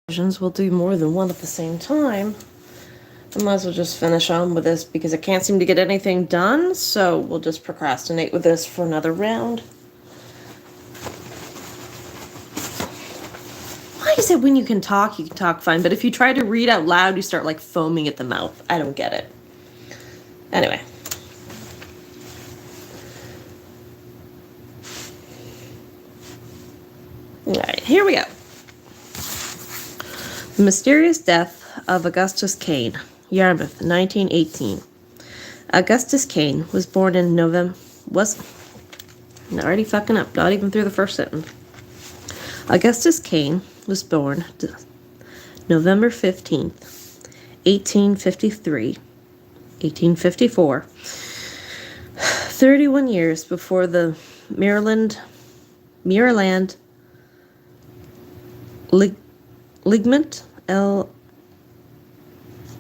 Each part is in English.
We'll do more than one at the same time. I might as well just finish on with this because I can't seem to get anything done, so we'll just procrastinate with this for another round. Why is it when you can talk fine, but if you try to read out loud, you start like foaming at the mouth? I don't get it. Anyway. Alright, here we go. The mysterious death of Augustus Cann, Yarmouth, 1918. Augustus Cann was born in November. Already fucking up, not even through the first sentence. Augustus Cann was born November 15th, 1854, 31 years before the Maryland Ligament,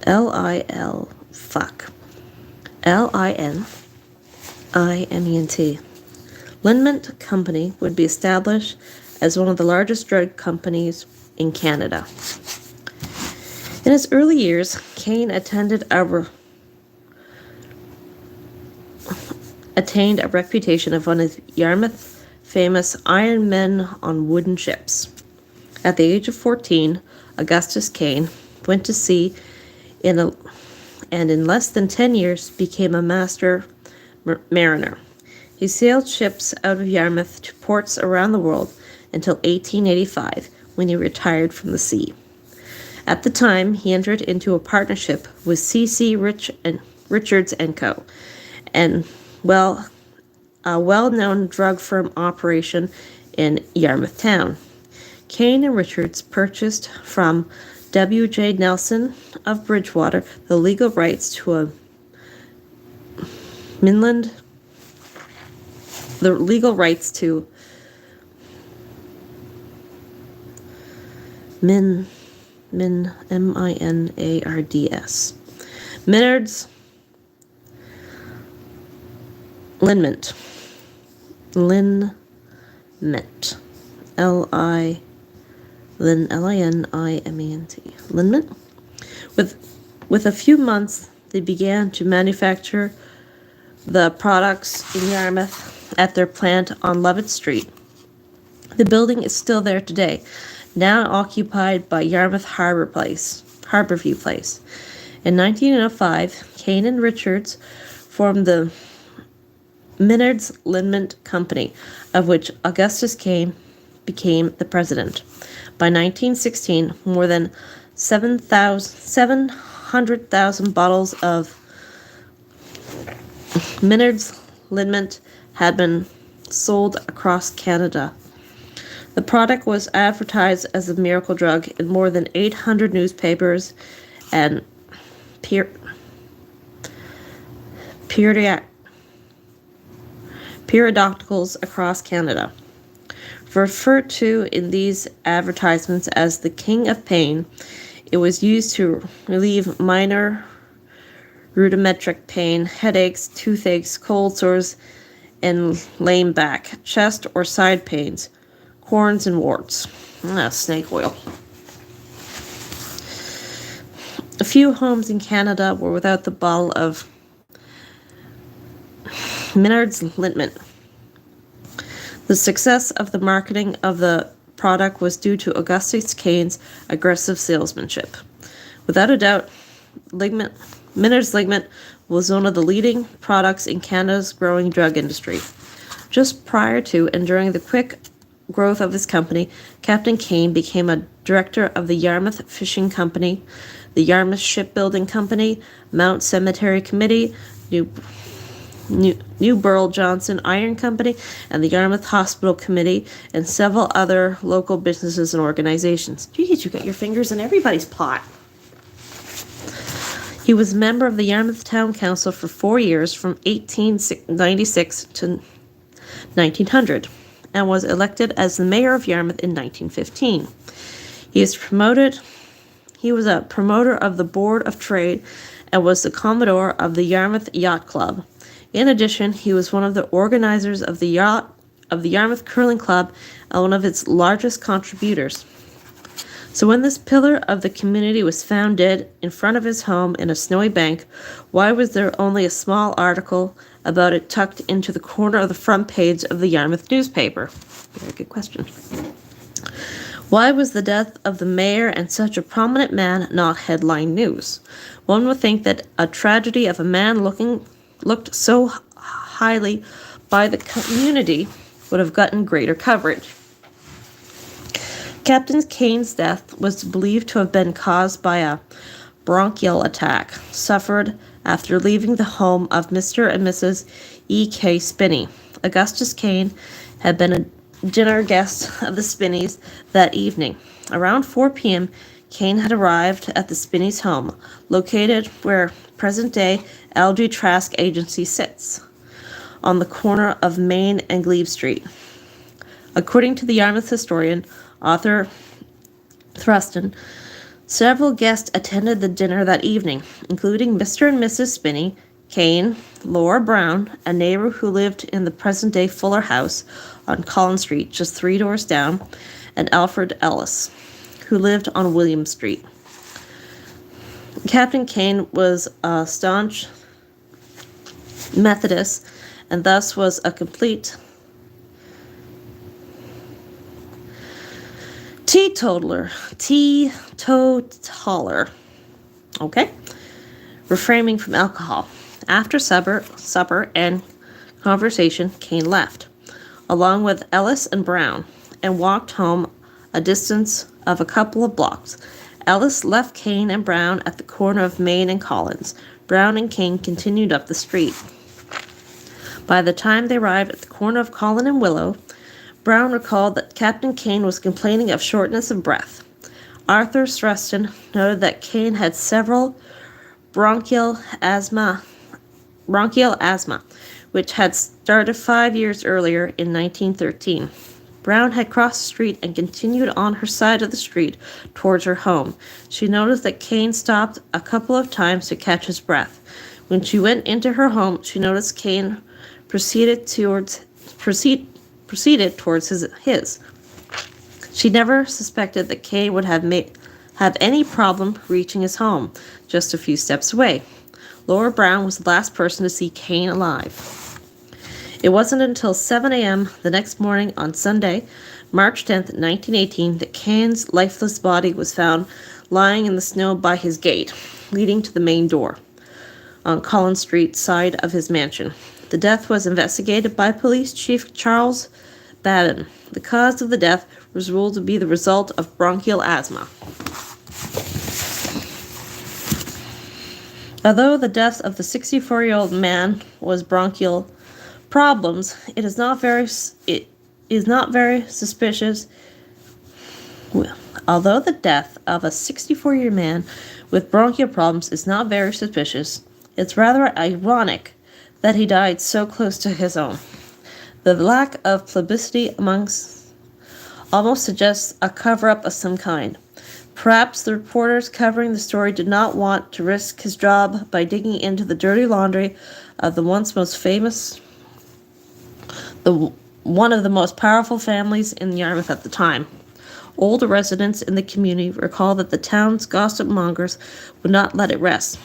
L-I-N-I-M-E-N-T. Liniment Company would be established as one of the largest drug companies in Canada. In his early years, Cann attained a reputation of one of Yarmouth's famous iron men on wooden ships. At the age of 14, Augustus Cann went to sea and in less than 10 years became a master mariner. He sailed ships out of Yarmouth to ports around the world until 1885, when he retired from the sea. At the time, he entered into a partnership with C.C. Richards & Co., and a well-known drug firm operation in Yarmouth town. Cann and Richards purchased from W.J. Nelson of Bridgewater the legal rights to Minland M-I-N-A-R-D-S. Minard's Liniment. L-I-N-I-M-E-N-T. Liniment. With a few months, they began to manufacture the products in Yarmouth at their plant on Lovett Street. The building is still there today, now occupied by Yarmouth Harborview Place. In 1905, Cann and Richards formed the Minard's Liniment Company, of which Augustus Cann became the president. By 1916, more than 700,000 bottles of Minard's Liniment had been sold across Canada. The product was advertised as a miracle drug in more than 800 newspapers and periodicals across Canada. Referred to in these advertisements as the King of Pain, it was used to relieve minor rudimentary pain, headaches, toothaches, cold sores, and lame back, chest or side pains, corns and warts. Snake oil. A few homes in Canada were without the bottle of Minard's Liniment. The success of the marketing of the product was due to Augustus Cann's aggressive salesmanship. Without a doubt, Minard's Liniment was one of the leading products in Canada's growing drug industry. Just prior to and during the quick growth of his company, Captain Cann became a director of the Yarmouth Fishing Company, the Yarmouth Shipbuilding Company, Mount Cemetery Committee, New Burl Johnson Iron Company, and the Yarmouth Hospital Committee, and several other local businesses and organizations. Geez, you got your fingers in everybody's pot. He was a member of the Yarmouth Town Council for 4 years, from 1896 to 1900, and was elected as the mayor of Yarmouth in 1915. He was a promoter of the Board of Trade and was the Commodore of the Yarmouth Yacht Club. In addition, he was one of the organizers of the Yarmouth Curling Club and one of its largest contributors. So when this pillar of the community was found dead in front of his home in a snowy bank, why was there only a small article about it tucked into the corner of the front page of the Yarmouth newspaper? Very good question. Why was the death of the mayor and such a prominent man not headline news? One would think that a tragedy of a man looked so highly by the community would have gotten greater coverage. Captain Cann's death was believed to have been caused by a bronchial attack suffered after leaving the home of Mr. and Mrs. E.K. Spinney. Augustus Cann had been a dinner guest of the Spinneys that evening. Around 4 p.m., Cann had arrived at the Spinneys' home, located where present-day Algie Trask Agency sits, on the corner of Main and Glebe Street. According to the Yarmouth historian, Arthur Thruston, several guests attended the dinner that evening, including Mr. and Mrs. Spinney, Cann, Laura Brown, a neighbor who lived in the present-day Fuller House on Collins Street, just 3 doors down, and Alfred Ellis, who lived on William Street. Captain Cann was a staunch Methodist and thus was a complete teetotaler, okay, refraining from alcohol. After supper and conversation, Cann left, along with Ellis and Brown, and walked home a distance of a couple of blocks. Ellis left Cann and Brown at the corner of Main and Collins. Brown and Cann continued up the street. By the time they arrived at the corner of Collin and Willow, Brown recalled that Captain Cann was complaining of shortness of breath. Arthur Thruston noted that Cann had several bronchial asthma, which had started 5 years earlier in 1913. Brown had crossed the street and continued on her side of the street towards her home. She noticed that Cann stopped a couple of times to catch his breath. When she went into her home, she noticed Cann proceeded towards his. She never suspected that Cann would have any problem reaching his home, just a few steps away. Laura Brown was the last person to see Cann alive. It wasn't until 7 a.m. the next morning on Sunday, March 10th, 1918, that Cann's lifeless body was found lying in the snow by his gate, leading to the main door, on Collins Street side of his mansion. The death was investigated by Police Chief Charles Babin. The cause of the death was ruled to be the result of bronchial asthma. Although the death of the 64-year-old man was bronchial problems, it is not very suspicious. Although the death of a 64-year-old man with bronchial problems is not very suspicious, it's rather ironic that he died so close to his own. The lack of publicity amongst almost suggests a cover-up of some kind. Perhaps the reporters covering the story did not want to risk his job by digging into the dirty laundry of the once most famous, one of the most powerful families in Yarmouth at the time. Older residents in the community recall that the town's gossip mongers would not let it rest.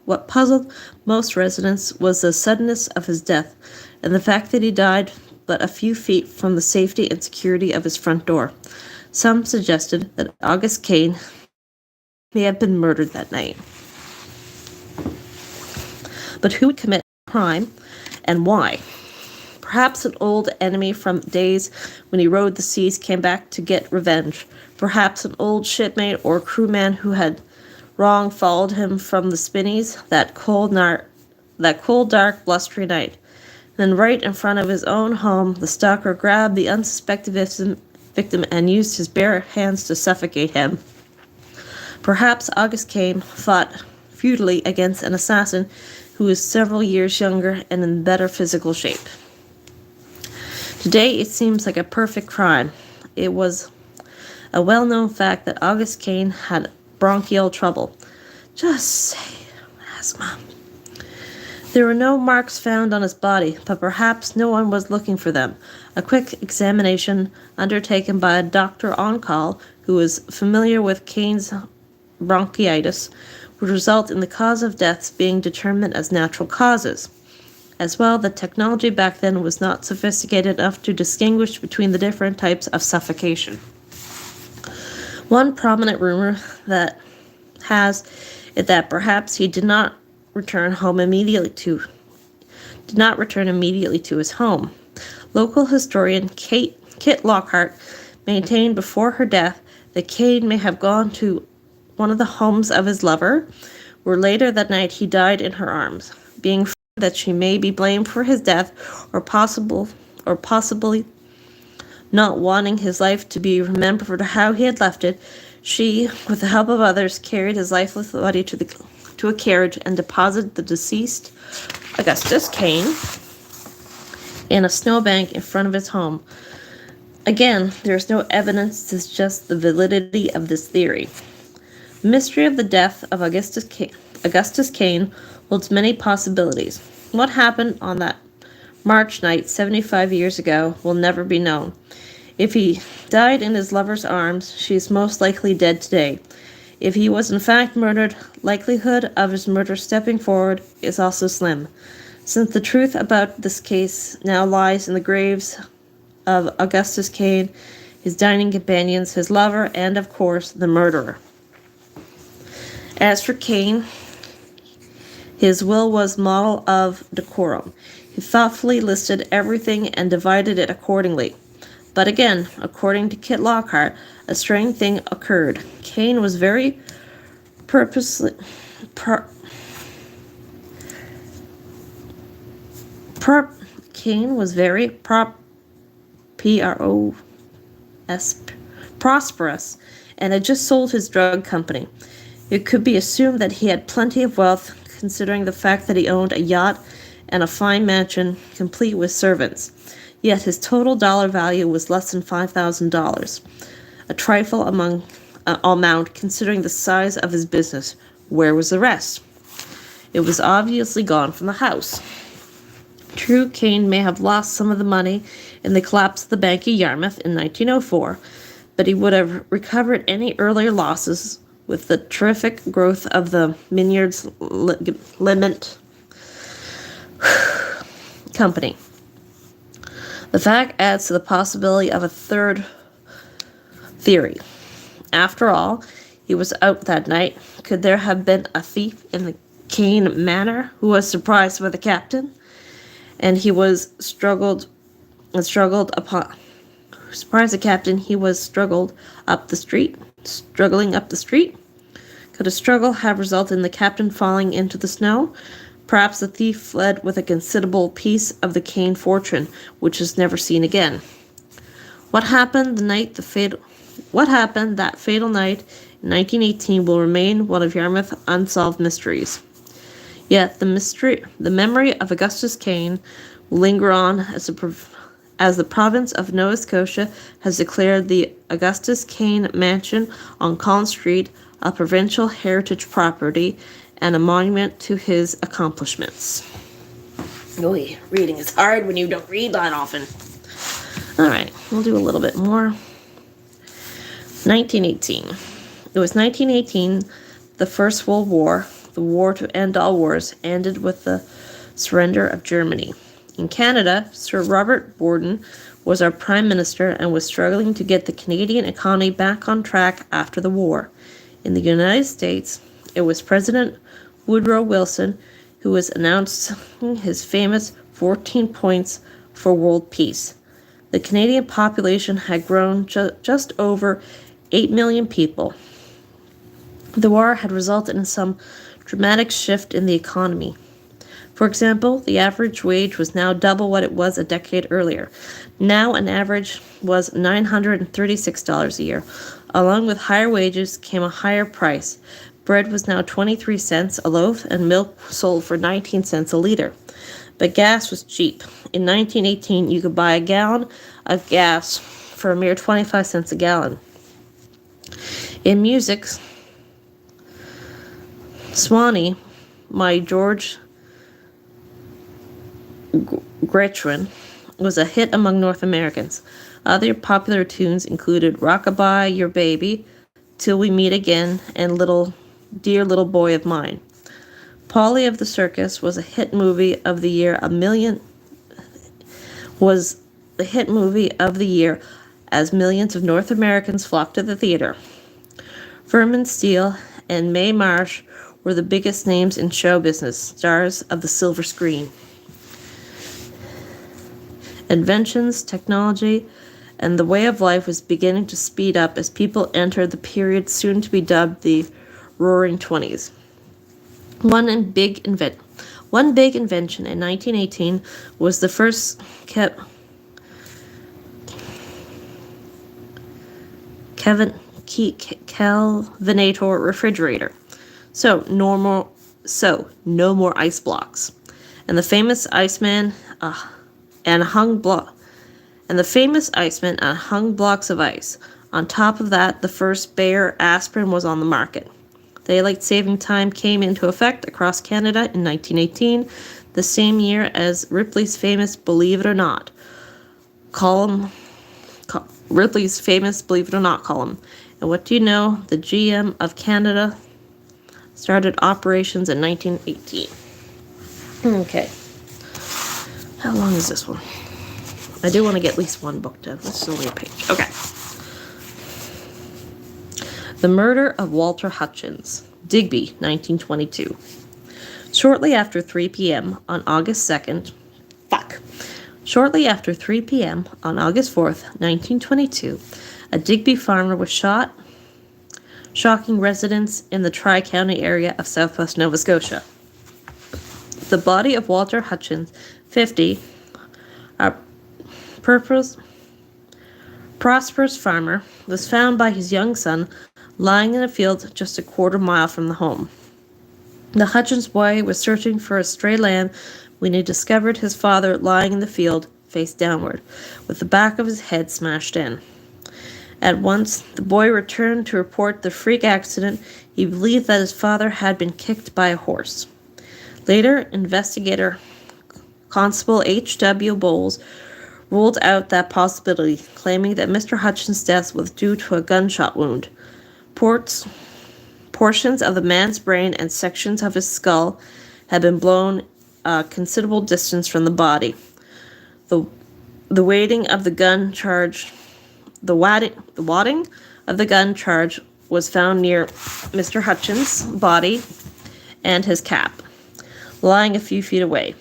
What puzzled most residents was the suddenness of his death and the fact that he died but a few feet from the safety and security of his front door. Some suggested that August Cann may have been murdered that night. But who would commit crime and why? Perhaps an old enemy from days when he rode the seas came back to get revenge. Perhaps an old shipmate or crewman who had wrong followed him from the Spinneys that cold, dark, blustery night. Then right in front of his own home, the stalker grabbed the unsuspecting victim and used his bare hands to suffocate him. Perhaps August Cann fought futilely against an assassin who was several years younger and in better physical shape. Today, it seems like a perfect crime. It was a well-known fact that August Cann had bronchial trouble. Just say asthma. There were no marks found on his body, but perhaps no one was looking for them. A quick examination undertaken by a doctor on call who was familiar with Cain's bronchitis, would result in the cause of deaths being determined as natural causes. As well, the technology back then was not sophisticated enough to distinguish between the different types of suffocation. One prominent rumor that has it that perhaps he did not return immediately to his home. Local historian Kit Lockhart maintained before her death that Cain may have gone to one of the homes of his lover, where later that night he died in her arms, being afraid that she may be blamed for his death, or possibly not wanting his life to be remembered how he had left it. She, with the help of others, carried his lifeless body to a carriage and deposited the deceased Augustus Cann in a snowbank in front of his home. Again, there is no evidence to suggest the validity of this theory. The mystery of the death of Augustus Cann holds many possibilities. What happened on that March night 75 years ago will never be known. If he died in his lover's arms, she is most likely dead today. If he was in fact murdered, likelihood of his murder stepping forward is also slim, since the truth about this case now lies in the graves of Augustus Cann, his dining companions, his lover, and of course, the murderer. As for Cann, his will was model of decorum. He thoughtfully listed everything and divided it accordingly. But again, according to Kit Lockhart, a strange thing occurred. Cann was very prosperous and had just sold his drug company. It could be assumed that he had plenty of wealth, considering the fact that he owned a yacht and a fine mansion complete with servants. Yet his total dollar value was less than $5,000, a trifle amount considering the size of his business. Where was the rest? It was obviously gone from the house. True, Cann may have lost some of the money in the collapse of the Bank of Yarmouth in 1904, but he would have recovered any earlier losses with the terrific growth of the Vineyards Limited Company. The fact adds to the possibility of a third theory. After all, he was out that night. Could there have been a thief in the Cann manor who was surprised by the captain, and he was struggled upon? Surprised the captain, he was struggling up the street. Could a struggle have resulted in the captain falling into the snow? Perhaps the thief fled with a considerable piece of the Cann fortune, which is never seen again. What happened that fatal night in 1918 will remain one of Yarmouth's unsolved mysteries. Yet the memory of Augustus Cann will linger on as the province of Nova Scotia has declared the Augustus Cann Mansion on Collins Street a provincial heritage property and a monument to his accomplishments. Oy, reading is hard when you don't read that often. All right, we'll do a little bit more. 1918. It was 1918, the First World War, the war to end all wars, ended with the surrender of Germany. In Canada, Sir Robert Borden was our Prime Minister and was struggling to get the Canadian economy back on track after the war. In the United States, it was President Woodrow Wilson who was announcing his famous 14 points for world peace. The Canadian population had grown just over 8 million people. The war had resulted in some dramatic shift in the economy. For example, the average wage was now double what it was a decade earlier. Now an average was $936 a year. Along with higher wages came a higher price. Bread was now 23 cents a loaf and milk sold for 19 cents a liter. But gas was cheap. In 1918, you could buy a gallon of gas for a mere 25 cents a gallon. In music, Swanee, my George Gershwin, was a hit among North Americans. Other popular tunes included Rockabye Your Baby, Till We Meet Again, and Dear Little Boy of Mine. Polly of the Circus was a hit movie of the year. Was the hit movie of the year as millions of North Americans flocked to the theater. Vernon Steele and Mae Marsh were the biggest names in show business, stars of the silver screen. Inventions, technology, and the way of life was beginning to speed up as people entered the period soon to be dubbed the Roaring Twenties. One big invention in 1918 was the first Kelvinator refrigerator. So no more ice blocks. And the famous Iceman hung blocks of ice. On top of that, the first Bayer aspirin was on the market. Daylight saving time came into effect across Canada in 1918, the same year as Ripley's famous Believe It or Not column. And what do you know? The GM of Canada started operations in 1918. Okay. How long is this one? I do want to get at least one book done. This is only a page. Okay. The Murder of Walter Hutchins, Digby, 1922. Shortly after 3 p.m. on August 4th, 1922, a Digby farmer was shot, shocking residents in the Tri-County area of southwest Nova Scotia. The body of Walter Hutchins, 50, a prosperous farmer, was found by his young son lying in a field just a quarter-mile from the home. The Hutchins boy was searching for a stray lamb when he discovered his father lying in the field, face downward, with the back of his head smashed in. At once, the boy returned to report the freak accident. He believed that his father had been kicked by a horse. Later, investigator Constable H.W. Bowles ruled out that possibility, claiming that Mr. Hutchins' death was due to a gunshot wound. Portions of the man's brain and sections of his skull had been blown a considerable distance from the body. The wadding of the gun charge was found near Mr. Hutchins' body and his cap, lying a few feet away,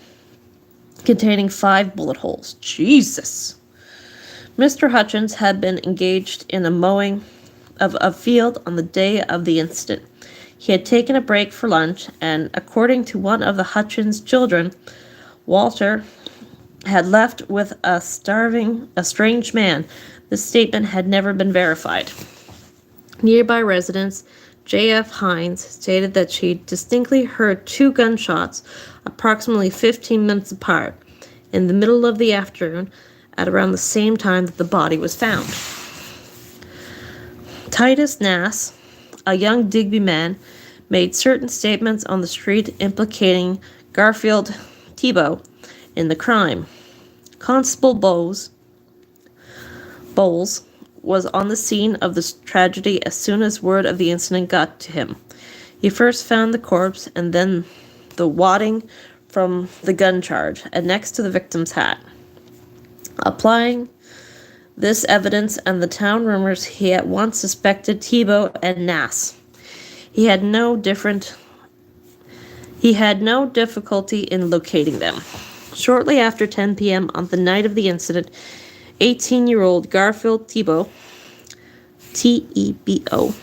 containing 5 bullet holes. Jesus! Mr. Hutchins had been engaged in a mowing of a field on the day of the incident. He had taken a break for lunch, and according to one of the Hutchins children, Walter had left with a strange man. This statement had never been verified. Nearby residents, J.F. Hines, stated that she distinctly heard 2 gunshots approximately 15 minutes apart in the middle of the afternoon at around the same time that the body was found. Titus Nass, a young Digby man, made certain statements on the street implicating Garfield Thibault in the crime. Constable Bowles was on the scene of this tragedy as soon as word of the incident got to him. He first found the corpse and then the wadding from the gun charge and next to the victim's hat. Applying this evidence and the town rumors, he at once suspected Thibault and Nass. He had no difficulty in locating them. Shortly after 10 p.m. on the night of the incident, 18-year-old Garfield Thibault, T-E-B-O,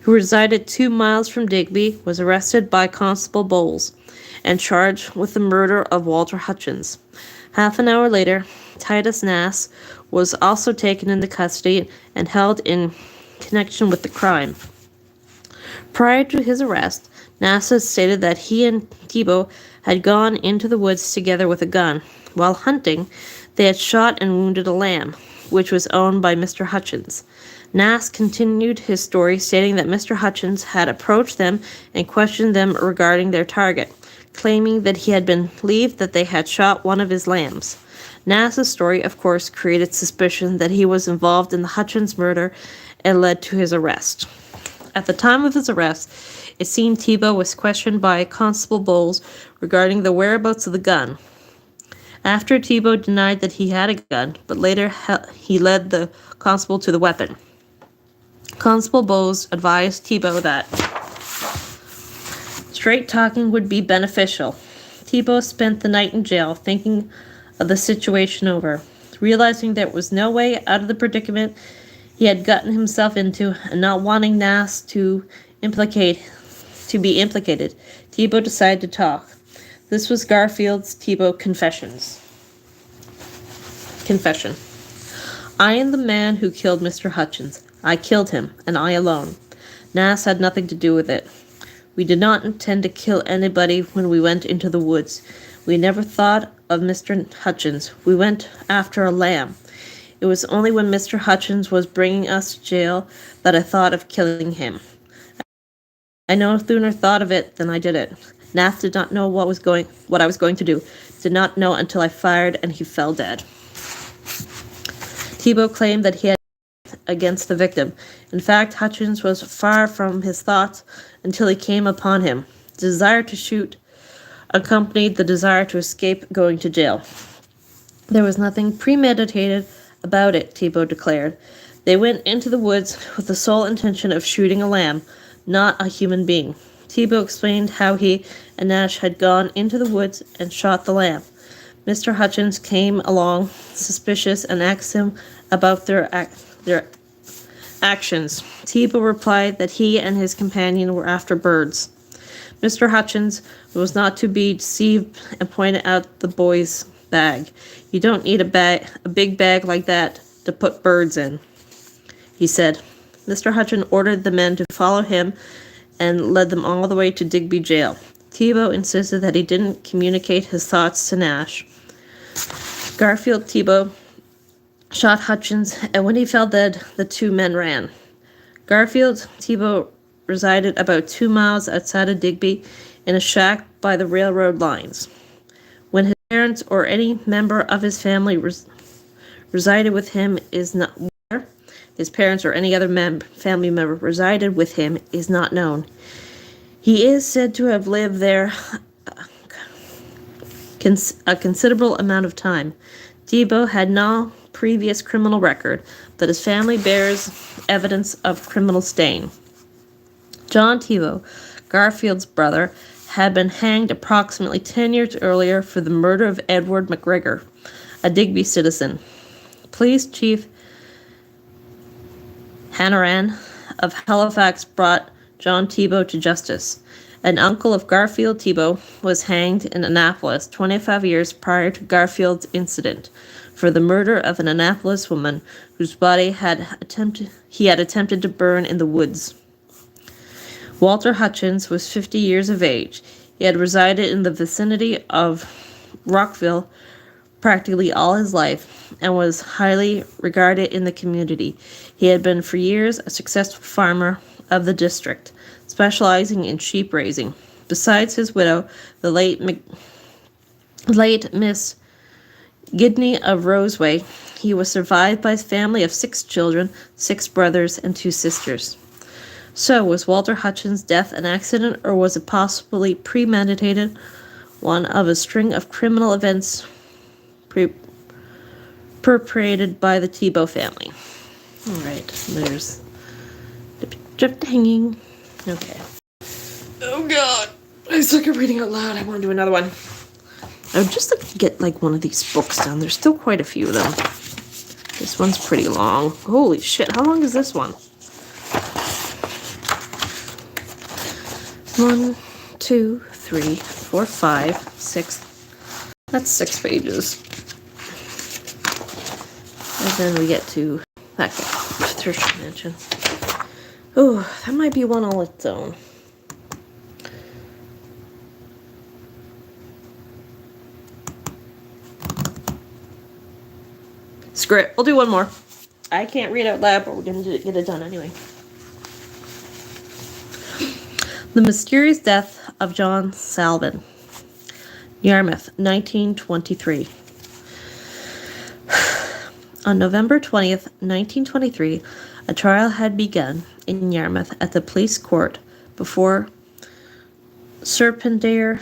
who resided 2 miles from Digby, was arrested by Constable Bowles and charged with the murder of Walter Hutchins. Half an hour later, Titus Nass was also taken into custody and held in connection with the crime. Prior to his arrest, Nass stated that he and Thibault had gone into the woods together with a gun. While hunting, they had shot and wounded a lamb, which was owned by Mr. Hutchins. Nass continued his story, stating that Mr. Hutchins had approached them and questioned them regarding their target, claiming that he had believed that they had shot one of his lambs. Nass's story, of course, created suspicion that he was involved in the Hutchins murder and led to his arrest. At the time of his arrest, it seemed Thibault was questioned by Constable Bowles regarding the whereabouts of the gun. After Thibault denied that he had a gun, but later he led the constable to the weapon. Constable Bowles advised Thibault that straight talking would be beneficial. Thibault spent the night in jail, thinking of the situation over. Realizing there was no way out of the predicament he had gotten himself into, and not wanting Nass to be implicated, Thibault decided to talk. This was Garfield's Thibault confession. I am the man who killed Mr. Hutchins. I killed him, and I alone. Nass had nothing to do with it. We did not intend to kill anybody when we went into the woods. We never thought of Mr. Hutchins. We went after a lamb. It was only when Mr. Hutchins was bringing us to jail that I thought of killing him. I no sooner thought of it than I did it. Nass did not know what I was going to do. Did not know until I fired and he fell dead. Thibault claimed that he had against the victim. In fact, Hutchins was far from his thoughts until he came upon him. The desire to shoot accompanied the desire to escape going to jail. There was nothing premeditated about it, Thibault declared. They went into the woods with the sole intention of shooting a lamb, not a human being. Thibault explained how he and Nash had gone into the woods and shot the lamb. Mr. Hutchins came along, suspicious, and asked him about their actions. Thibault replied that he and his companion were after birds. Mr. Hutchins was not to be deceived and pointed out the boy's bag. You don't need a big bag like that to put birds in, he said. Mr. Hutchins ordered the men to follow him and led them all the way to Digby jail. Thibault insisted that he didn't communicate his thoughts to Nash. Garfield Thibault shot Hutchins, and when he fell dead, the two men ran. Garfield Thibault resided about 2 miles outside of Digby in a shack by the railroad lines. When his parents or any member of his family resided with him is not where his parents or any other family member resided with him is not known. He is said to have lived there a considerable amount of time. Thibault had no previous criminal record, but his family bears evidence of criminal stain. John Thibault, Garfield's brother, had been hanged approximately 10 years earlier for the murder of Edward McGregor, a Digby citizen. Police Chief Hanrahan of Halifax brought John Thibault to justice. An uncle of Garfield Thibault was hanged in Annapolis 25 years prior to Garfield's incident for the murder of an Annapolis woman whose body he had attempted to burn in the woods. Walter Hutchins was 50 years of age. He had resided in the vicinity of Rockville practically all his life and was highly regarded in the community. He had been for years a successful farmer of the district, specializing in sheep raising. Besides his widow, the late Miss Gidney of Roseway, he was survived by his family of 6 children, 6 brothers, and 2 sisters. So, was Walter Hutchins' death an accident, or was it possibly premeditated, one of a string of criminal events perpetrated by the Thibault family? All right, there's the picture of the hanging. Okay. Oh God, I suck at reading out loud. I want to do another one. I would just like to get one of these books done. There's still quite a few of them. This one's pretty long. Holy shit, how long is this one? 1, 2, 3, 4, 5, 6. That's 6 pages. And then we get to that guy, Tertiary Mansion. Oh, that might be one all its own. Screw it. We'll do one more. I can't read out loud, but we're going to get it done anyway. The Mysterious Death of John Slavin. Yarmouth, 1923. On November 20th, 1923, a trial had begun in Yarmouth at the police court before Serpentine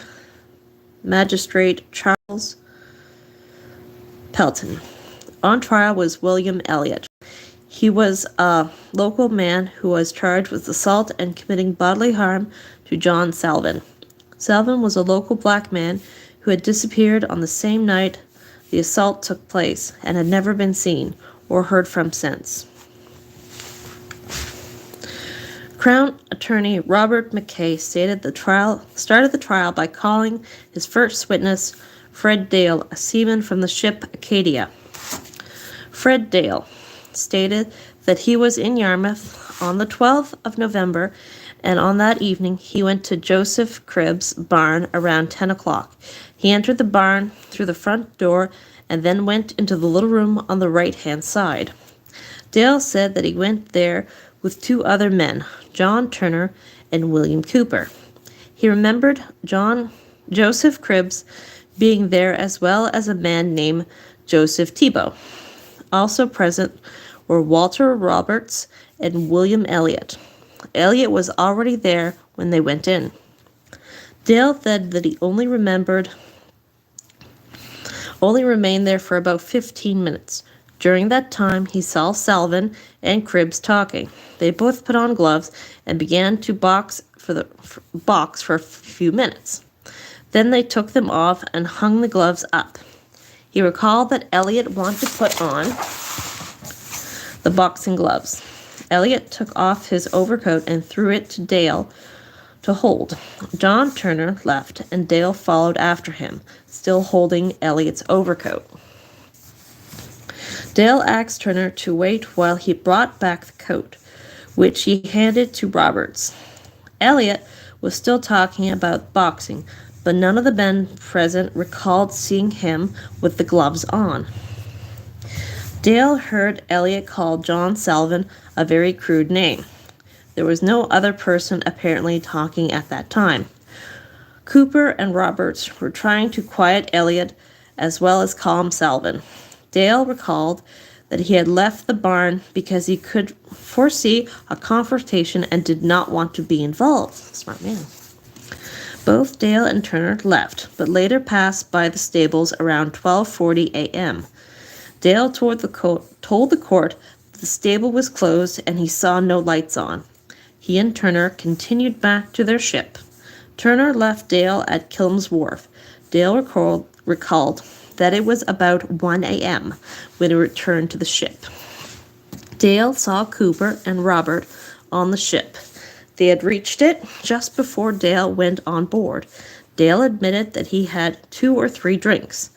Magistrate Charles Pelton. On trial was William Elliot. He was a local man who was charged with assault and committing bodily harm to John Slavin. Slavin was a local black man who had disappeared on the same night the assault took place and had never been seen or heard from since. Crown Attorney Robert McKay started the trial by calling his first witness, Fred Dale, a seaman from the ship Acadia. Fred Dale stated that he was in Yarmouth on the 12th of November, and on that evening he went to Joseph Cribb's barn around 10 o'clock. He entered the barn through the front door and then went into the little room on the right-hand side. Dale said that he went there with two other men, John Turner and William Cooper. He remembered Joseph Cribbs being there, as well as a man named Joseph Thibault. Also present were Walter Roberts and William Elliot. Elliot was already there when they went in. Dale said that he only remained there for about 15 minutes. During that time, he saw Slavin and Cribbs talking. They both put on gloves and began to box for a few minutes. Then they took them off and hung the gloves up. He recalled that Elliot wanted to put on the boxing gloves. Elliot took off his overcoat and threw it to Dale to hold. John Turner left, and Dale followed after him, still holding Elliot's overcoat. Dale asked Turner to wait while he brought back the coat, which he handed to Roberts. Elliot was still talking about boxing, but none of the men present recalled seeing him with the gloves on. Dale heard Elliot call John Slavin a very crude name. There was no other person apparently talking at that time. Cooper and Roberts were trying to quiet Elliot as well as calm Slavin. Dale recalled that he had left the barn because he could foresee a confrontation and did not want to be involved. Smart man. Both Dale and Turner left, but later passed by the stables around 12:40 a.m. Dale told the court that the stable was closed and he saw no lights on. He and Turner continued back to their ship. Turner left Dale at Kilm's Wharf. Dale recalled that it was about 1 a.m. when he returned to the ship. Dale saw Cooper and Robert on the ship. They had reached it just before Dale went on board. Dale admitted that he had 2 or 3 drinks.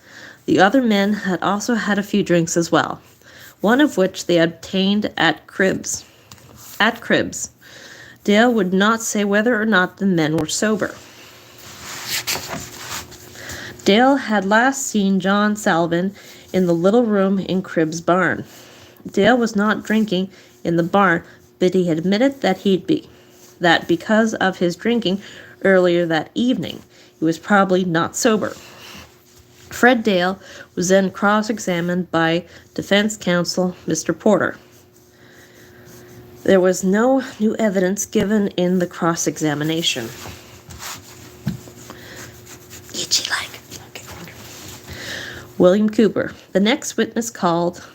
The other men had also had a few drinks as well, one of which they obtained at Cribbs. Dale would not say whether or not the men were sober. Dale had last seen John Slavin in the little room in Cribb's barn. Dale was not drinking in the barn, but he admitted that because of his drinking earlier that evening, he was probably not sober. Fred Dale was then cross-examined by defense counsel Mr. Porter. There was no new evidence given in the cross-examination. William Cooper. The next witness called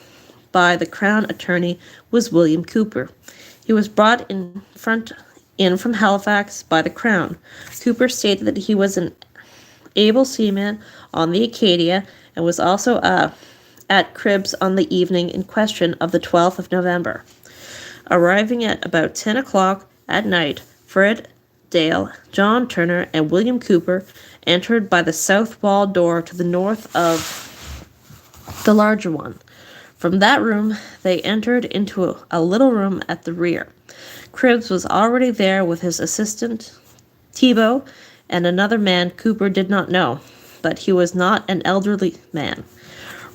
by the Crown Attorney was William Cooper. He was brought in from Halifax by the Crown. Cooper stated that he was an able seaman on the Acadia and was also at Cribbs on the evening in question of the 12th of November. Arriving at about 10 o'clock at night, Fred Dale, John Turner, and William Cooper entered by the south wall door to the north of the larger one. From that room, they entered into a little room at the rear. Cribbs was already there with his assistant, Thibault, and another man Cooper did not know, but he was not an elderly man.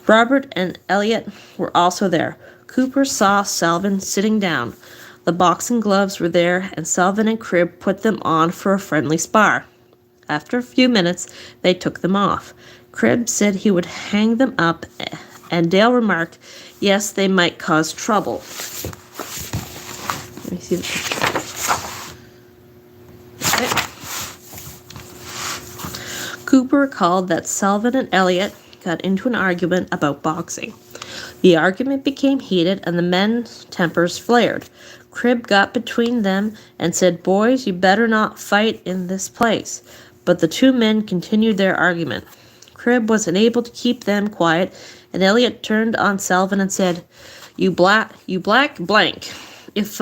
Robert and Elliot were also there. Cooper saw Slavin sitting down. The boxing gloves were there, and Slavin and Cribb put them on for a friendly spar. After a few minutes, they took them off. Cribb said he would hang them up, and Dale remarked Yes, they might cause trouble. Let me see the picture. Okay. Cooper recalled that Slavin and Elliot got into an argument about boxing. The argument became heated and the men's tempers flared. Cribb got between them and said, "Boys, you better not fight in this place." But the two men continued their argument. Cribb was unable to keep them quiet, and Elliot turned on Slavin and said, you black blank. If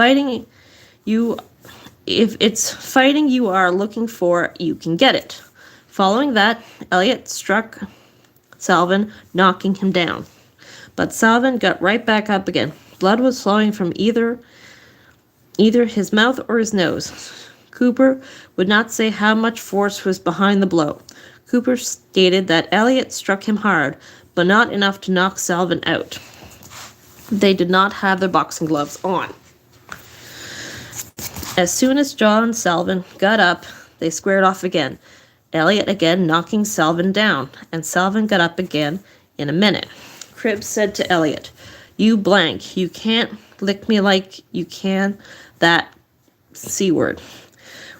it's fighting you are looking for, you can get it." Following that, Elliot struck Slavin, knocking him down. But Slavin got right back up again. Blood was flowing from either his mouth or his nose. Cooper would not say how much force was behind the blow. Cooper stated that Elliot struck him hard, but not enough to knock Slavin out. They did not have their boxing gloves on. As soon as John Slavin got up, they squared off again. Elliot again knocking Slavin down, and Slavin got up again in a minute. Cribb said to Elliot, you can't lick me like you can that C word."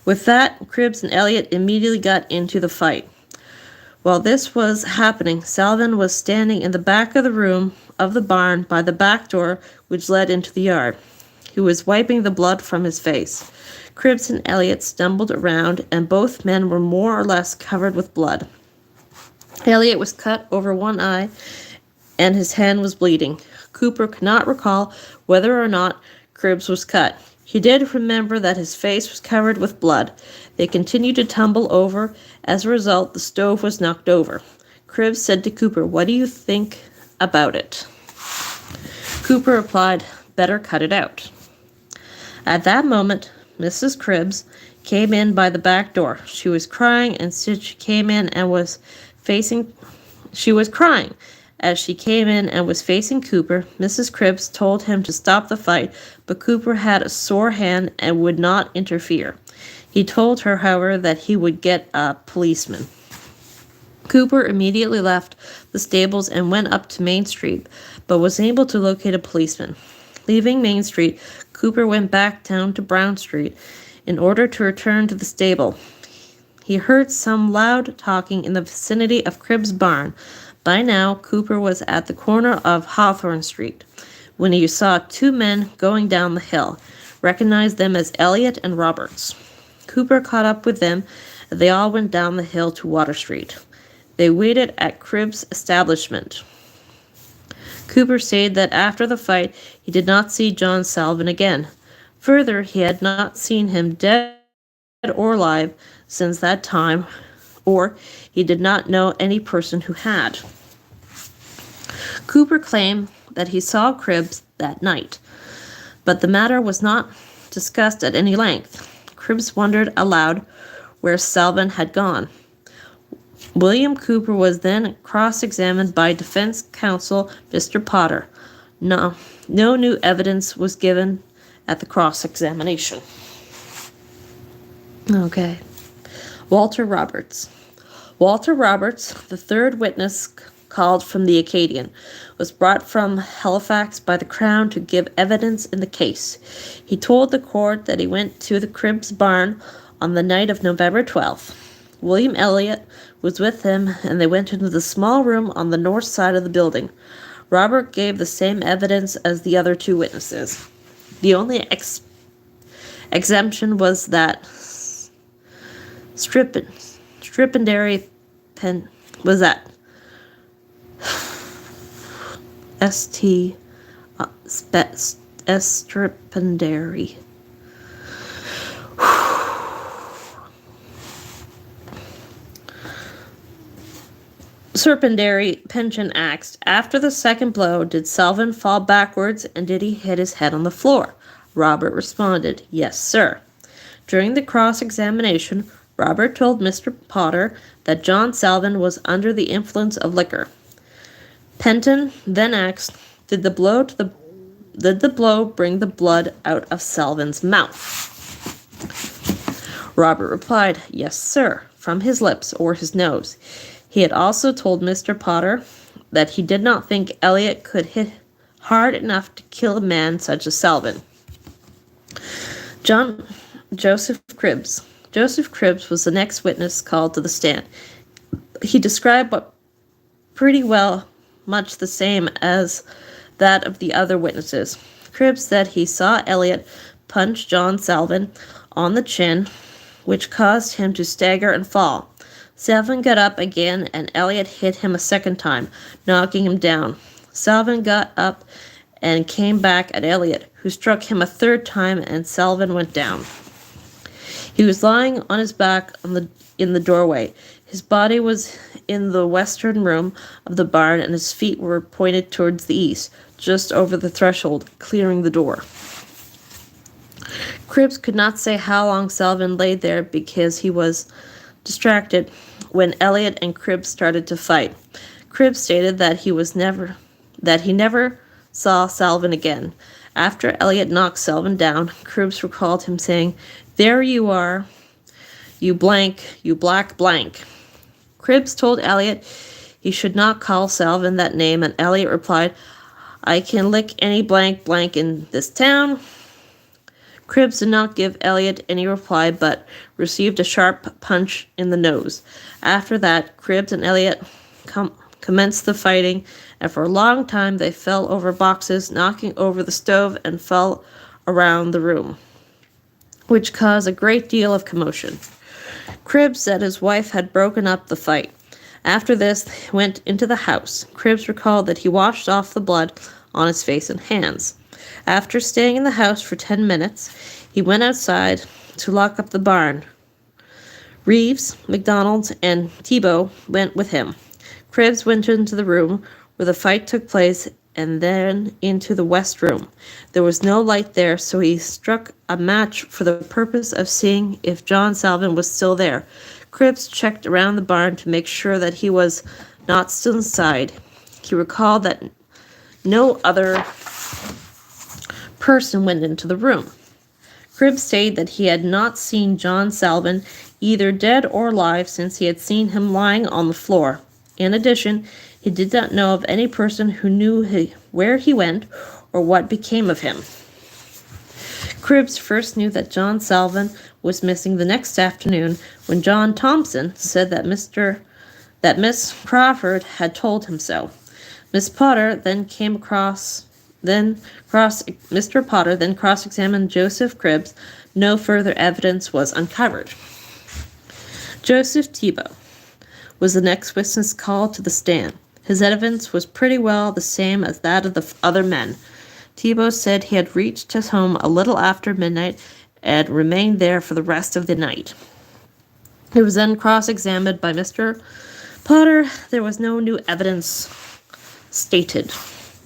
With that, Cribbs and Elliot immediately got into the fight. While this was happening, Slavin was standing in the back of the room of the barn by the back door which led into the yard. He was wiping the blood from his face. Cribbs and Elliot stumbled around, and both men were more or less covered with blood. Elliot was cut over one eye, and his hand was bleeding. Cooper could not recall whether or not Cribbs was cut. He did remember that his face was covered with blood. They continued to tumble over. As a result, the stove was knocked over. Cribbs said to Cooper, "What do you think about it?" Cooper replied, "Better cut it out." At that moment, Mrs. Cribbs came in by the back door. She was crying, and she came in and was facing Cooper. Mrs. Cribbs told him to stop the fight, but Cooper had a sore hand and would not interfere. He told her, however, that he would get a policeman. Cooper immediately left the stables and went up to Main Street, but was able to locate a policeman. Leaving Main Street, Cooper went back down to Brown Street in order to return to the stable. He heard some loud talking in the vicinity of Cribb's barn. By now, Cooper was at the corner of Hawthorne Street when he saw two men going down the hill, recognized them as Elliot and Roberts. Cooper caught up with them, and they all went down the hill to Water Street. They waited at Cribb's establishment. Cooper stated that after the fight, he did not see John Slavin again. Further, he had not seen him dead or alive since that time, or he did not know any person who had. Cooper claimed that he saw Cribbs that night, but the matter was not discussed at any length. Cribbs wondered aloud where Slavin had gone. William Cooper was then cross-examined by defense counsel Mr. Potter. No new evidence was given at the cross-examination. Okay. Walter Roberts, the third witness called from the Acadian, was brought from Halifax by the Crown to give evidence in the case. He told the court that he went to the Cribbs barn on the night of November 12th. William Elliot was with him, and they went into the small room on the north side of the building. Robert gave the same evidence as the other two witnesses. The only exemption was that Stripendary pen was that Stripendary. Serpendary Pension asked, "After the second blow, did Slavin fall backwards and did he hit his head on the floor?" Robert responded, "Yes, sir." During the cross-examination, Robert told Mr. Potter that John Slavin was under the influence of liquor. Penton then asked, Did the blow bring the blood out of Slavin's mouth?" Robert replied, "Yes, sir," from his lips or his nose. He had also told Mr. Potter that he did not think Elliot could hit hard enough to kill a man such as Slavin. John Joseph Cribbs. Joseph Cribbs was the next witness called to the stand. He described what pretty well much the same as that of the other witnesses. Cribbs said he saw Elliot punch John Slavin on the chin, which caused him to stagger and fall. Slavin got up again, and Elliot hit him a second time, knocking him down. Slavin got up and came back at Elliot, who struck him a third time, and Slavin went down. He was lying on his back in the doorway. His body was in the western room of the barn, and his feet were pointed towards the east, just over the threshold, clearing the door. Cribbs could not say how long Slavin lay there because he was distracted when Elliot and Cribbs started to fight. Cribbs stated that he never saw Slavin again. After Elliot knocked Slavin down, Cribbs recalled him saying, "There you are, you blank, you black blank." Cribbs told Elliot he should not call Slavin that name, and Elliot replied, "I can lick any blank blank in this town." Cribbs did not give Elliot any reply, but received a sharp punch in the nose. After that, Cribbs and Elliot commenced the fighting, and for a long time they fell over boxes, knocking over the stove, and fell around the room, which caused a great deal of commotion. Cribbs said his wife had broken up the fight. After this, they went into the house. Cribbs recalled that he washed off the blood on his face and hands. After staying in the house for 10 minutes, he went outside to lock up the barn. Reeves, MacDonald, and Thibault went with him. Cribbs went into the room where the fight took place and then into the west room. There was no light there, so he struck a match for the purpose of seeing if John Slavin was still there. Cribbs checked around the barn to make sure that he was not still inside. He recalled that no other person went into the room. Cribbs stated that he had not seen John Slavin either dead or alive since he had seen him lying on the floor. In addition, he did not know of any person who knew where he went or what became of him. Cribbs first knew that John Slavin was missing the next afternoon when John Thompson said that Miss Crawford had told him so. Mr. Potter then cross-examined Joseph Cribbs. No further evidence was uncovered. Joseph Thibault was the next witness called to the stand. His evidence was pretty well the same as that of the other men. Thibault said he had reached his home a little after midnight and remained there for the rest of the night. He was then cross-examined by Mr. Potter. There was no new evidence stated.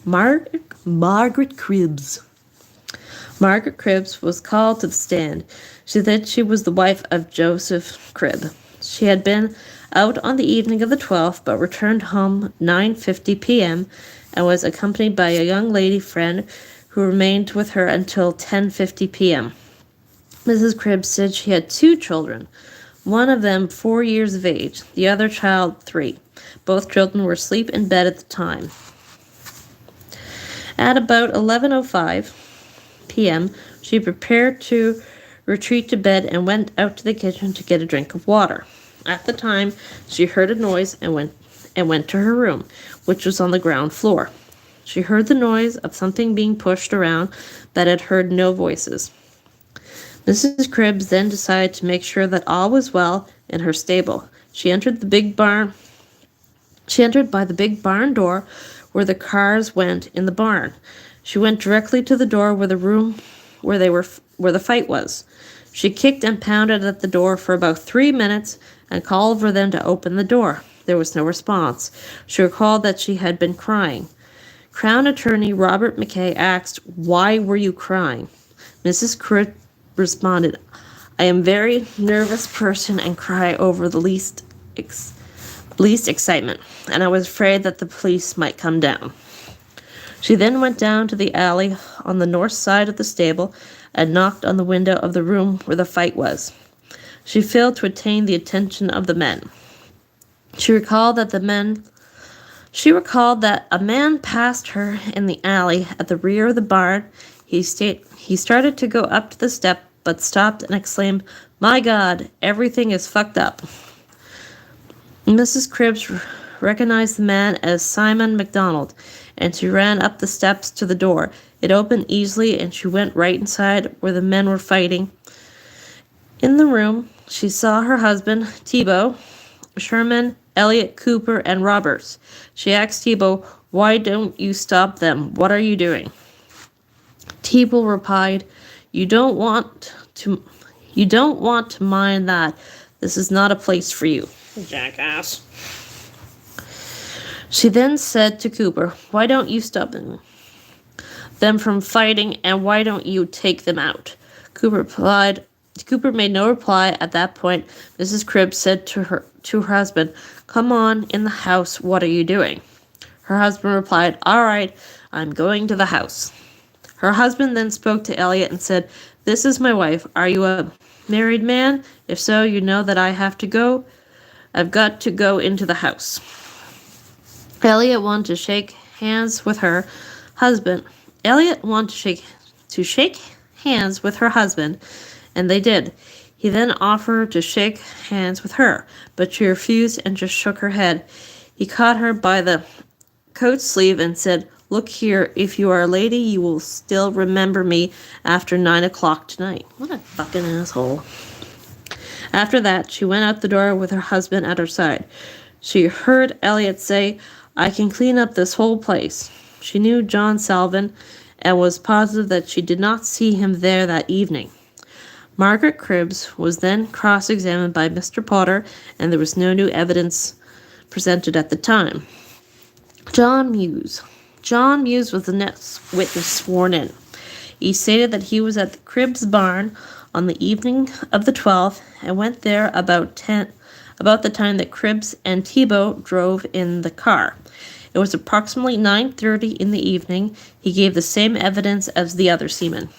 Margaret Cribbs. Margaret Cribbs was called to the stand. She said she was the wife of Joseph Cribb. She had been out on the evening of the 12th, but returned home 9:50 p.m. and was accompanied by a young lady friend who remained with her until 10:50 p.m. Mrs. Cribbs said she had 2 children, one of them 4 years of age, the other child 3. Both children were asleep in bed at the time. At about 11:05 p.m., she prepared to retreat to bed and went out to the kitchen to get a drink of water. At the time, she heard a noise and went to her room, which was on the ground floor. She heard the noise of something being pushed around, but had heard no voices. Mrs. Cribbs then decided to make sure that all was well in her stable. She entered by the big barn door where the cars went in the barn. She went directly to the door where the fight was. She kicked and pounded at the door for about 3 minutes and called for them to open the door. There was no response. She recalled that she had been crying. Crown Attorney Robert McKay asked, "Why were you crying?" Mrs. Cribb responded, "I am a very nervous person and cry over the least excitement, and I was afraid that the police might come down." She then went down to the alley on the north side of the stable and knocked on the window of the room where the fight was. She failed to attain the attention of the men. She recalled that the men She recalled that a man passed her in the alley at the rear of the barn. He started to go up to the step, but stopped and exclaimed, "My God, everything is fucked up." Mrs. Cribbs recognized the man as Simon MacDonald, and she ran up the steps to the door. It opened easily, and she went right inside where the men were fighting. In the room, she saw her husband, Thibault, Sherman, Elliot, Cooper, and Roberts. She asked Thibault, "Why don't you stop them? What are you doing?" Thibault replied, You don't want to mind that. This is not a place for you, jackass." She then said to Cooper, "Why don't you stop them from fighting, and why don't you take them out?" Cooper made no reply. At that point, Mrs. Cribbs said to her husband, "Come on in the house. What are you doing?" Her husband replied, "All right, I'm going to the house." Her husband then spoke to Elliot and said, "This is my wife. Are you a married man? If so, you know that I have to go. I've got to go into the house." Elliot wanted to shake hands with her husband. And they did. He then offered to shake hands with her, but she refused and just shook her head. He caught her by the coat sleeve and said, "Look here, if you are a lady, you will still remember me after 9 o'clock tonight." What a fucking asshole. After that, she went out the door with her husband at her side. She heard Elliot say, "I can clean up this whole place." She knew John Slavin and was positive that she did not see him there that evening. Margaret Cribbs was then cross-examined by Mr. Potter, and there was no new evidence presented at the time. John Muse was the next witness sworn in. He stated that he was at the Cribbs barn on the evening of the 12th and went there about the time that Cribbs and Thibault drove in the car. It was approximately 9:30 in the evening. He gave the same evidence as the other seamen.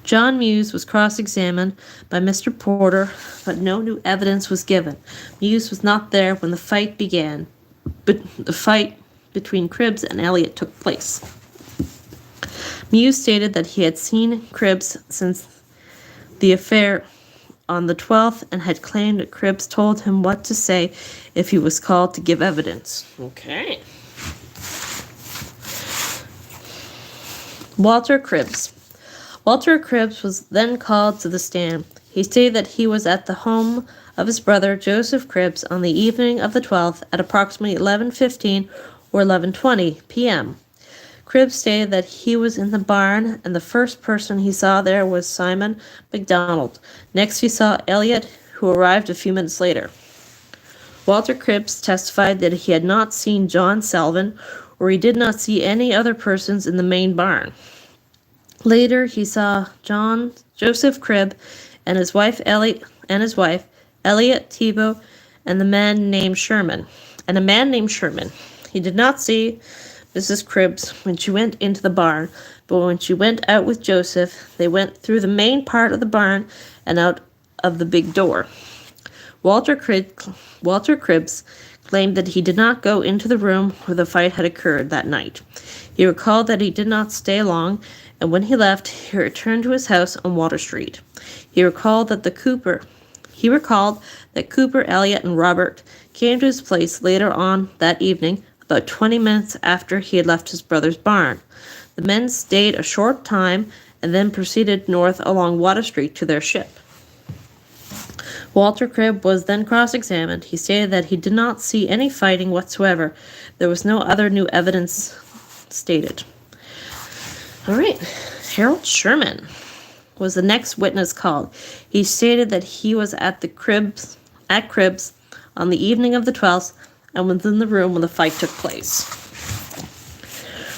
John Muse was cross-examined by Mr. Porter, but no new evidence was given. Muse was not there when the fight began, but the fight between Cribbs and Elliot took place. Muse stated that he had seen Cribbs since the affair on the 12th and had claimed that Cribbs told him what to say if he was called to give evidence. Okay. Walter Cribbs was then called to the stand. He stated that he was at the home of his brother Joseph Cribbs on the evening of the 12th at approximately 11:15 or 11:20 p.m. Cribbs stated that he was in the barn, and the first person he saw there was Simon MacDonald. Next he saw Elliot, who arrived a few minutes later. Walter Cribbs testified that he had not seen John Slavin, or he did not see any other persons in the main barn. Later, he saw Joseph Cribb and his wife Elliot, Thibault, and a man named Sherman. He did not see Mrs. Cribbs when she went into the barn, but when she went out with Joseph, they went through the main part of the barn and out of the big door. Walter Cribbs claimed that he did not go into the room where the fight had occurred that night. He recalled that he did not stay long, and when he left, he returned to his house on Water Street. He recalled that Cooper, Elliot, and Robert came to his place later on that evening, about 20 minutes after he had left his brother's barn. The men stayed a short time and then proceeded north along Water Street to their ship. Walter Cribb was then cross-examined. He stated that he did not see any fighting whatsoever. There was no other new evidence stated. All right, Harold Sherman was the next witness called. He stated that he was at Cribbs on the evening of the 12th and was in the room when the fight took place.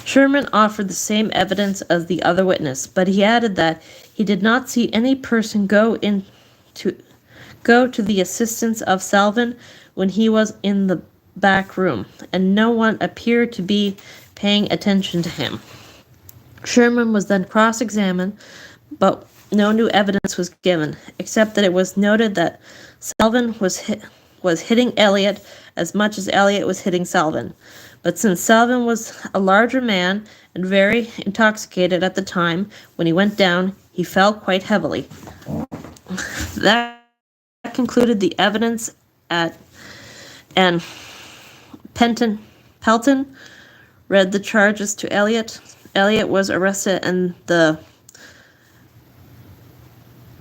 Sherman offered the same evidence as the other witness, but he added that he did not see any person go to the assistance of Slavin when he was in the back room, and no one appeared to be paying attention to him. Sherman was then cross-examined, but no new evidence was given, except that it was noted that Slavin was was hitting Elliot as much as Elliot was hitting Slavin. But since Slavin was a larger man and very intoxicated at the time when he went down, he fell quite heavily. That concluded the evidence and Pelton read the charges to Elliot. Elliot was arrested and the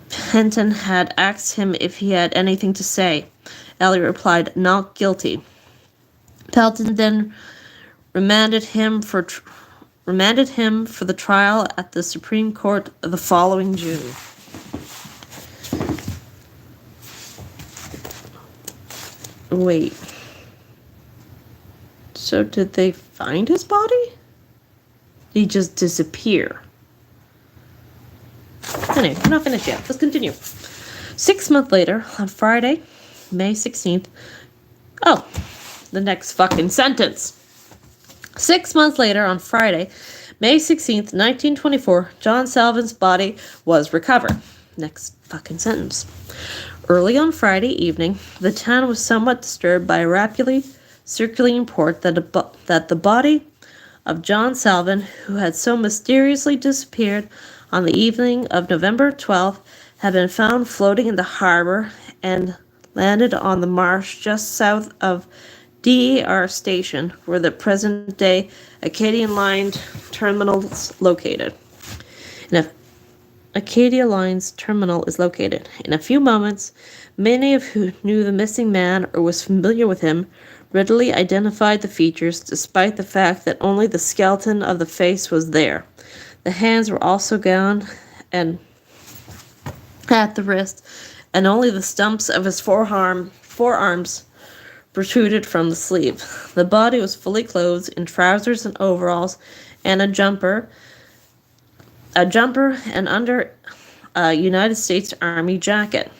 Penton had asked him if he had anything to say. Elliot replied, "Not guilty." Pelton then remanded him for the trial at the Supreme Court the following June. Wait. So did they find his body? Did he just disappear? Anyway, we're not finished yet. Let's continue. 6 months later, on Friday, May 16th. Oh, the next fucking sentence. 6 months later, on Friday, May 16th, 1924, John Slavin's body was recovered. Next fucking sentence. Early on Friday evening, the town was somewhat disturbed by a rapidly circulating report that the body of John Slavin, who had so mysteriously disappeared on the evening of November 12th, had been found floating in the harbor and landed on the marsh just south of DER Station, where the present-day Acadian Line terminal is located. Acadia Line's terminal is located. In a few moments, many of who knew the missing man or was familiar with him readily identified the features, despite the fact that only the skeleton of the face was there. The hands were also gone and at the wrist, and only the stumps of his forearms protruded from the sleeve. The body was fully clothed in trousers and overalls and a jumper and under a United States Army jacket,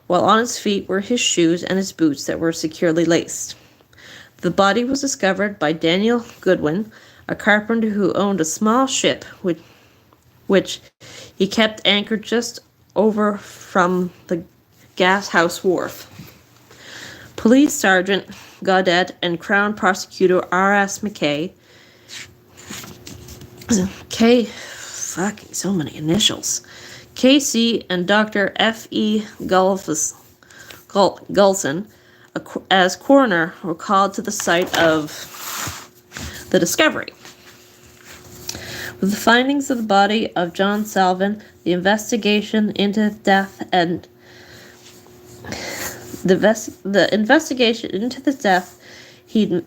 while on his feet were his shoes and his boots that were securely laced. The body was discovered by Daniel Goodwin, a carpenter who owned a small ship which he kept anchored just over from the gas house wharf. Police Sergeant Gaudet and Crown Prosecutor R.S. McKay, fucking so many initials, K.C. and Dr. F.E. Gulson, as coroner, were called to the site of the discovery. With the findings of the body of John Slavin, the investigation into death he'd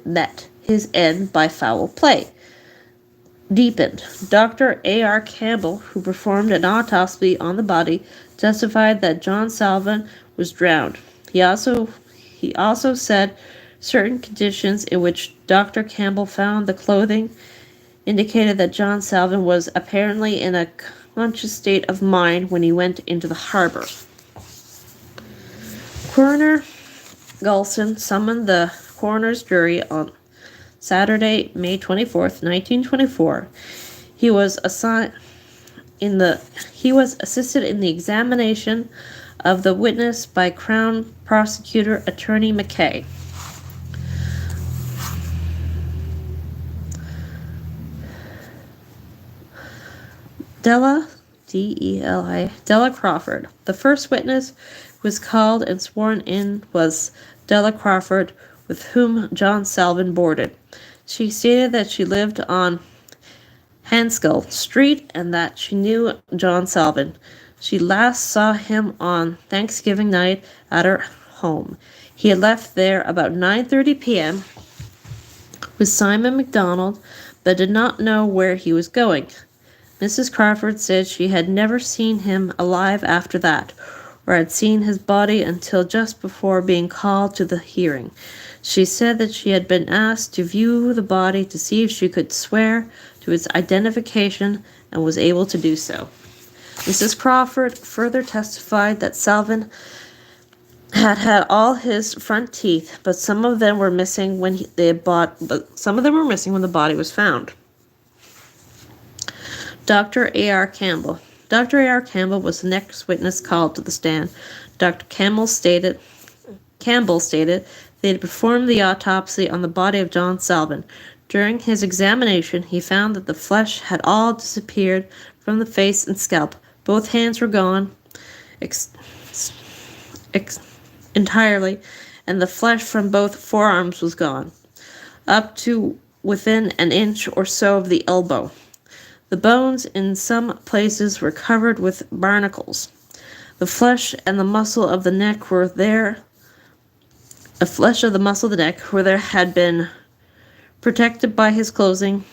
met his end by foul play deepened. Dr. A.R. Campbell, who performed an autopsy on the body, testified that John Slavin was drowned. He also said certain conditions in which Dr. Campbell found the clothing indicated that John Slavin was apparently in a conscious state of mind when he went into the harbor. Coroner Gulson summoned the coroner's jury on Saturday, May 24th, 1924. He was assisted in the examination of the witness by Crown Prosecutor Attorney McKay. Della Crawford. The first witness who was called and sworn in was Della Crawford, with whom John Slavin boarded. She stated that she lived on Hanskull Street and that she knew John Slavin. She last saw him on Thanksgiving night at her home. He had left there about 9:30 p.m. with Simon MacDonald, but did not know where he was going. Mrs. Crawford said she had never seen him alive after that, or had seen his body until just before being called to the hearing. She said that she had been asked to view the body to see if she could swear to its identification and was able to do so. Mrs. Crawford further testified that Slavin had all his front teeth, but some of them were missing when the body was found. Dr. A.R. Campbell. Dr. A.R. Campbell was the next witness called to the stand. Dr. Campbell stated they had performed the autopsy on the body of John Slavin. During his examination, he found that the flesh had all disappeared from the face and scalp. Both hands were gone entirely, and the flesh from both forearms was gone, up to within an inch or so of the elbow. The bones in some places were covered with barnacles. The flesh and the muscle of the neck were there. The flesh of the muscle of the neck where there had been protected by his clothing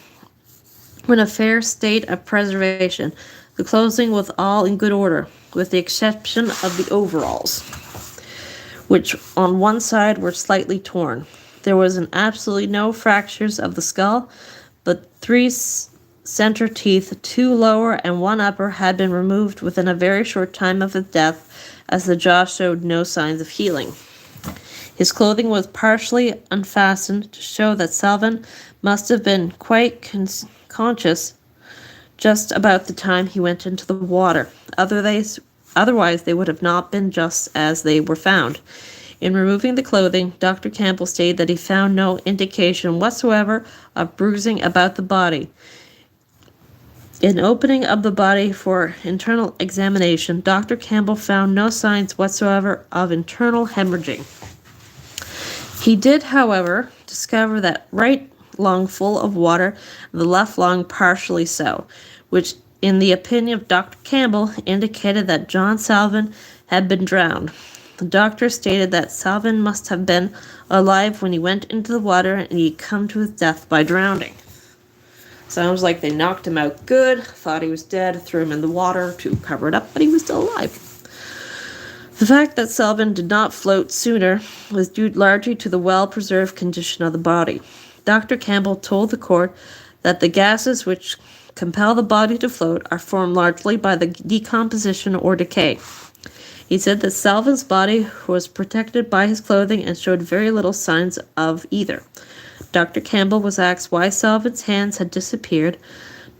in a fair state of preservation. The clothing was all in good order, with the exception of the overalls, which on one side were slightly torn. There was absolutely no fractures of the skull, but 3 center teeth, 2 lower and 1 upper, had been removed within a very short time of his death, as the jaw showed no signs of healing. His clothing was partially unfastened to show that Slavin must have been quite conscious just about the time he went into the water. Otherwise, they would have not been just as they were found. In removing the clothing, Dr. Campbell stated that he found no indication whatsoever of bruising about the body. In opening of the body for internal examination, Dr. Campbell found no signs whatsoever of internal hemorrhaging. He did, however, discover that right lung full of water, and the left lung partially so, which, in the opinion of Dr. Campbell, indicated that John Slavin had been drowned. The doctor stated that Slavin must have been alive when he went into the water and he'd come to his death by drowning. Sounds like they knocked him out good, thought he was dead, threw him in the water to cover it up, but he was still alive. The fact that Slavin did not float sooner was due largely to the well-preserved condition of the body. Dr. Campbell told the court that the gases which compel the body to float are formed largely by the decomposition or decay. He said that Salvin's body was protected by his clothing and showed very little signs of either. Dr. Campbell was asked why Salvin's hands had disappeared.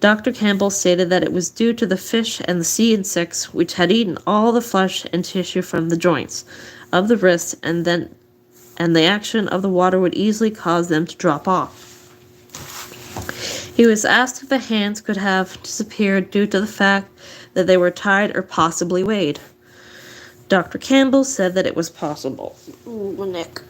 Dr. Campbell stated that it was due to the fish and the sea insects which had eaten all the flesh and tissue from the joints of the wrists, and the action of the water would easily cause them to drop off. He was asked if the hands could have disappeared due to the fact that they were tied or possibly weighed. Dr. Campbell said that it was possible. Ooh, Nick.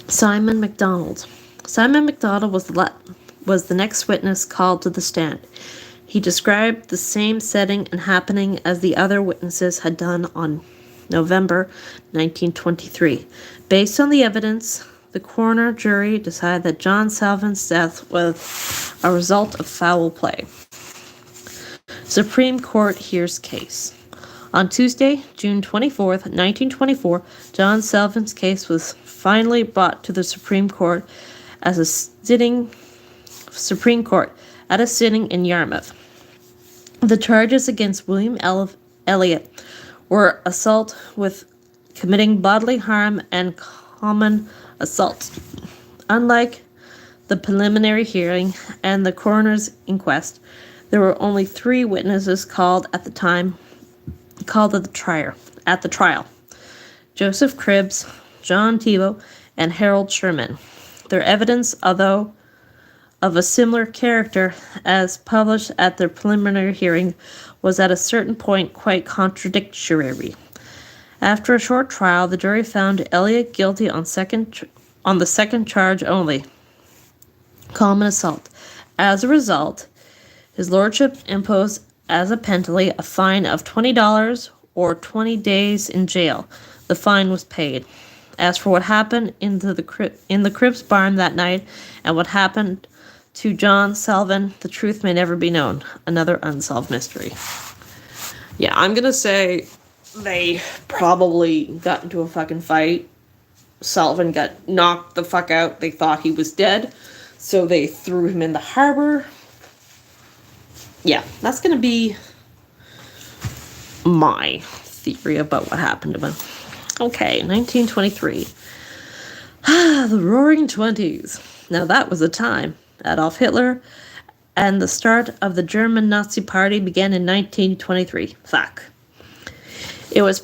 Simon MacDonald. Simon MacDonald was the next witness called to the stand. He described the same setting and happening as the other witnesses had done on November 1923. Based on the evidence, the coroner jury decided that John Salvin's death was a result of foul play. Supreme Court hears case. On Tuesday, June 24th, 1924, John Salvin's case was finally brought to the Supreme Court at a sitting in Yarmouth. The charges against William Elliot were assault with committing bodily harm and common assault. Unlike the preliminary hearing and the coroner's inquest, there were only 3 witnesses called at the trial. Joseph Cribbs, John Thibault, and Harold Sherman. Their evidence, although of a similar character as published at the preliminary hearing, was at a certain point quite contradictory. After a short trial, the jury found Elliot guilty on the second charge only, common assault. As a result, his lordship imposed as a penalty a fine of $20 or 20 days in jail. The fine was paid. As for what happened in the Cribbs barn that night and what happened to John Slavin, the truth may never be known. Another unsolved mystery. Yeah, I'm gonna say they probably got into a fucking fight. Slavin got knocked the fuck out. They thought he was dead, so they threw him in the harbor. Yeah, that's gonna be my theory about what happened to him. Okay, 1923. The Roaring Twenties. Now that was a time. Adolf Hitler, and the start of the German Nazi Party began in 1923. Fuck. It was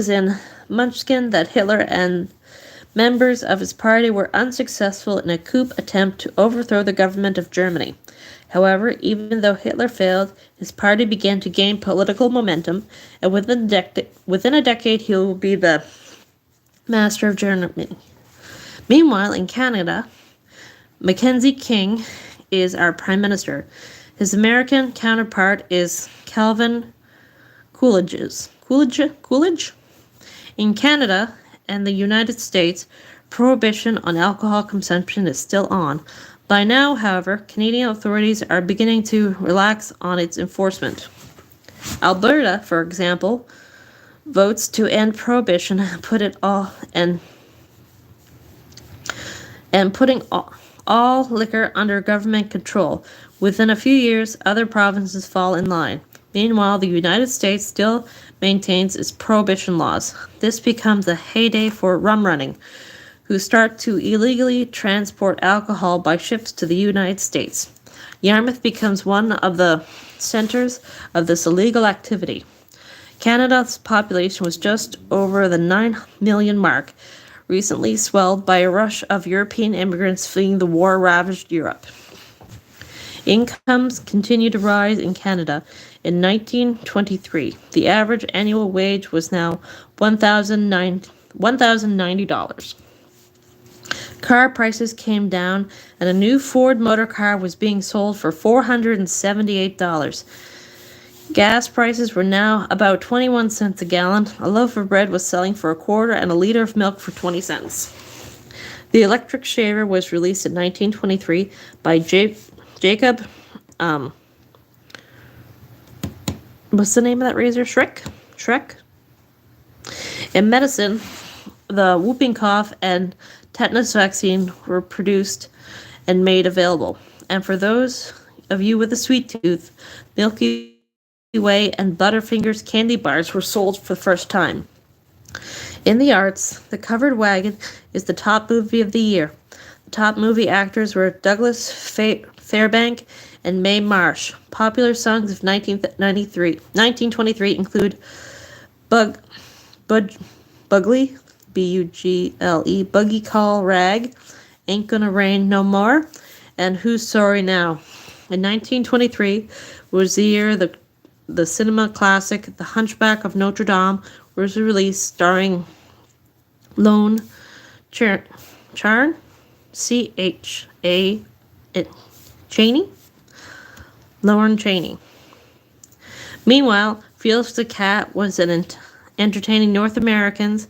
in Munchkin that Hitler and members of his party were unsuccessful in a coup attempt to overthrow the government of Germany. However, even though Hitler failed, his party began to gain political momentum, and within a decade he will be the master of Germany. Meanwhile, in Canada, Mackenzie King is our Prime Minister. His American counterpart is Calvin Coolidge. In Canada and the United States, prohibition on alcohol consumption is still on. By now, however, Canadian authorities are beginning to relax on its enforcement. Alberta, for example, votes to end prohibition and putting all liquor under government control. Within a few years, other provinces fall in line. Meanwhile, the United States still maintains its prohibition laws. This becomes a heyday for rum running, who start to illegally transport alcohol by ships to the United States. Yarmouth becomes one of the centers of this illegal activity. Canada's population was just over the 9 million mark, recently swelled by a rush of European immigrants fleeing the war-ravaged Europe. Incomes continue to rise in Canada. In 1923, the average annual wage was now $1,090. Car prices came down, and a new Ford motor car was being sold for $478. Gas prices were now about 21 cents a gallon. A loaf of bread was selling for a quarter, and a liter of milk for 20 cents. The electric shaver was released in 1923 by Jacob, what's the name of that razor? Shrek? In medicine, the whooping cough and tetanus vaccine were produced and made available. And for those of you with a sweet tooth, Milky Way and Butterfingers candy bars were sold for the first time. In the arts, The Covered Wagon is the top movie of the year. The top movie actors were Douglas Fairbank and Mae Marsh. Popular songs of 1923 include Bugle, B-U-G-L-E, Buggy Call Rag, Ain't Gonna Rain No More, and Who's Sorry Now. In 1923 was the year the cinema classic The Hunchback of Notre Dame was released, starring Lorne Charn, C-H-A Chaney? Lorne Chaney. Meanwhile, Felix the Cat was entertaining North Americans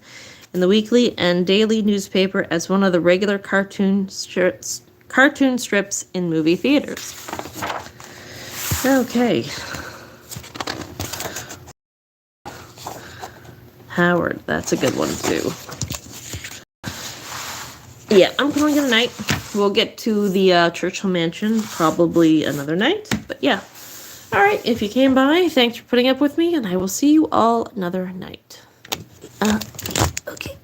in the weekly and daily newspaper as one of the regular cartoon strips in movie theaters. Okay. Howard, that's a good one too. Yeah, I'm calling it a night. We'll get to the Churchill Mansion probably another night. But yeah. Alright, if you came by, thanks for putting up with me, and I will see you all another night. Okay.